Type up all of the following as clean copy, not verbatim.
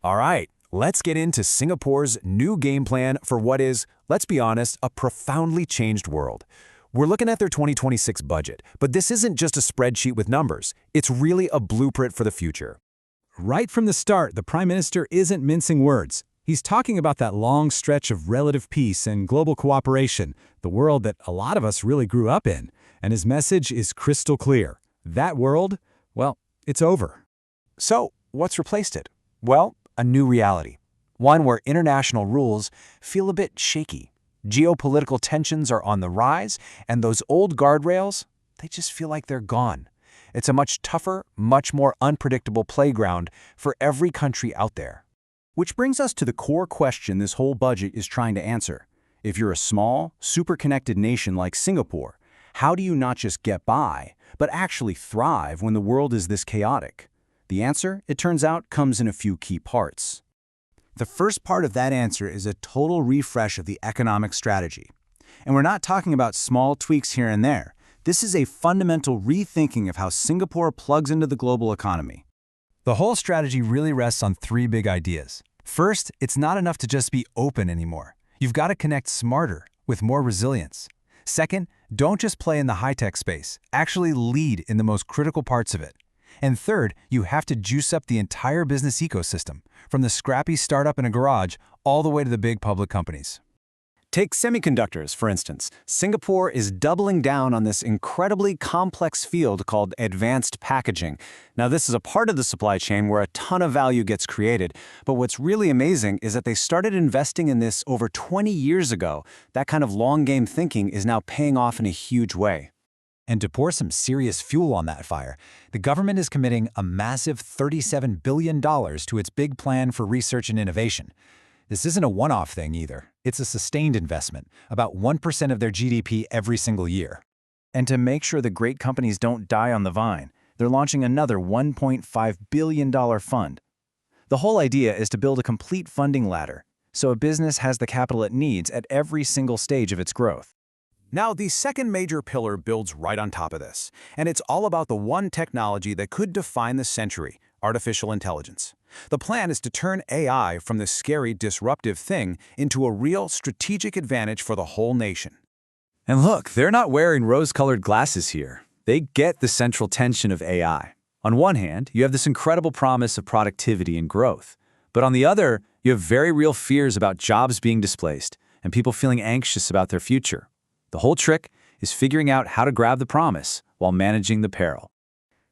All right, let's get into Singapore's new game plan for what is, let's be honest, a profoundly changed world. We're looking at their 2026 budget, but this isn't just a spreadsheet with numbers. It's really a blueprint for the future. Right from the start, the Prime Minister isn't mincing words. He's talking about that long stretch of relative peace and global cooperation, the world that a lot of us really grew up in. And his message is crystal clear. That world, well, it's over. So, what's replaced it? Well, a new reality. One where international rules feel a bit shaky. Geopolitical tensions are on the rise, and those old guardrails, they just feel like they're gone. It's a much tougher, much more unpredictable playground for every country out there. Which brings us to the core question this whole budget is trying to answer. If you're a small, super-connected nation like Singapore, how do you not just get by, but actually thrive when the world is this chaotic? The answer, it turns out, comes in a few key parts. The first part of that answer is a total refresh of the economic strategy. And we're not talking about small tweaks here and there. This is a fundamental rethinking of how Singapore plugs into the global economy. The whole strategy really rests on three big ideas. First, it's not enough to just be open anymore. You've got to connect smarter, with more resilience. Second, don't just play in the high-tech space. Actually lead in the most critical parts of it. And third, you have to juice up the entire business ecosystem, from the scrappy startup in a garage all the way to the big public companies. Take semiconductors, for instance. Singapore is doubling down on this incredibly complex field called advanced packaging. Now, this is a part of the supply chain where a ton of value gets created, but what's really amazing is that they started investing in this over 20 years ago. That kind of long-game thinking is now paying off in a huge way. And to pour some serious fuel on that fire, the government is committing a massive $37 billion to its big plan for research and innovation. This isn't a one-off thing either. It's a sustained investment, about 1% of their GDP every single year. And to make sure the great companies don't die on the vine, they're launching another $1.5 billion fund. The whole idea is to build a complete funding ladder, so a business has the capital it needs at every single stage of its growth. Now, the second major pillar builds right on top of this, and it's all about the one technology that could define the century, artificial intelligence. The plan is to turn AI from this scary, disruptive thing into a real strategic advantage for the whole nation. And look, they're not wearing rose-colored glasses here. They get the central tension of AI. On one hand, you have this incredible promise of productivity and growth. But on the other, you have very real fears about jobs being displaced and people feeling anxious about their future. The whole trick is figuring out how to grab the promise while managing the peril.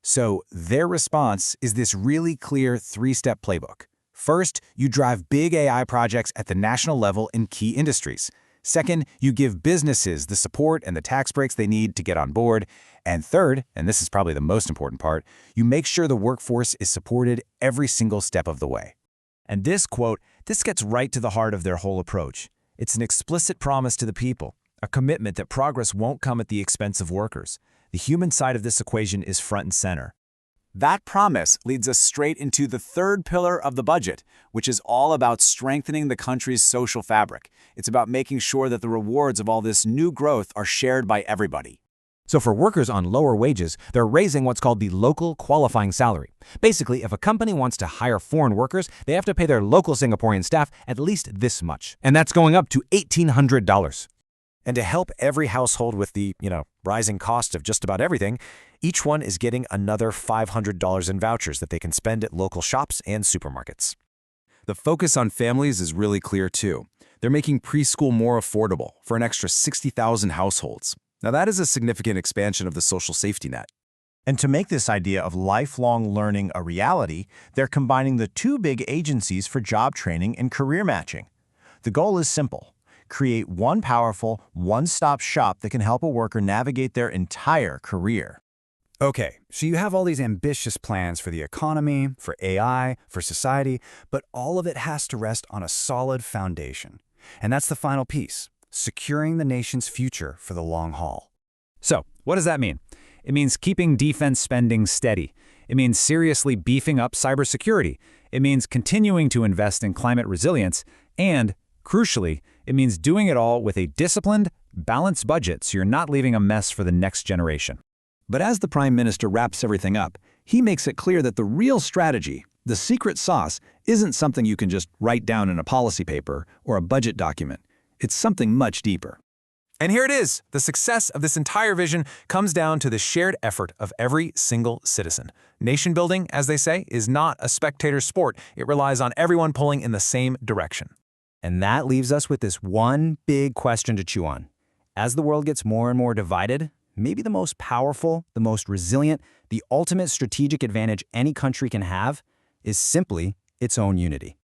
So their response is this really clear three-step playbook. First, you drive big AI projects at the national level in key industries. Second, you give businesses the support and the tax breaks they need to get on board. And third, and this is probably the most important part, you make sure the workforce is supported every single step of the way. And this quote, this gets right to the heart of their whole approach. It's an explicit promise to the people, a commitment that progress won't come at the expense of workers. The human side of this equation is front and center. That promise leads us straight into the third pillar of the budget, which is all about strengthening the country's social fabric. It's about making sure that the rewards of all this new growth are shared by everybody. So for workers on lower wages, they're raising what's called the local qualifying salary. Basically, if a company wants to hire foreign workers, they have to pay their local Singaporean staff at least this much. And that's going up to $1,800. And to help every household with the, rising cost of just about everything, each one is getting another $500 in vouchers that they can spend at local shops and supermarkets. The focus on families is really clear too. They're making preschool more affordable for an extra 60,000 households. Now that is a significant expansion of the social safety net. And to make this idea of lifelong learning a reality, they're combining the two big agencies for job training and career matching. The goal is simple. Create one powerful, one-stop shop that can help a worker navigate their entire career. Okay, so you have all these ambitious plans for the economy, for AI, for society, but all of it has to rest on a solid foundation. And that's the final piece, securing the nation's future for the long haul. So, what does that mean? It means keeping defense spending steady. It means seriously beefing up cybersecurity. It means continuing to invest in climate resilience. And, crucially, it means doing it all with a disciplined, balanced budget so you're not leaving a mess for the next generation. But as the Prime Minister wraps everything up, he makes it clear that the real strategy, The secret sauce isn't something you can just write down in a policy paper or a budget document. It's something much deeper. And here it is. The success of this entire vision comes down to the shared effort of every single citizen. Nation building, as they say, is not a spectator sport. It relies on everyone pulling in the same direction. And that leaves us with this one big question to chew on. As the world gets more and more divided, maybe the most powerful, the most resilient, the ultimate strategic advantage any country can have is simply its own unity.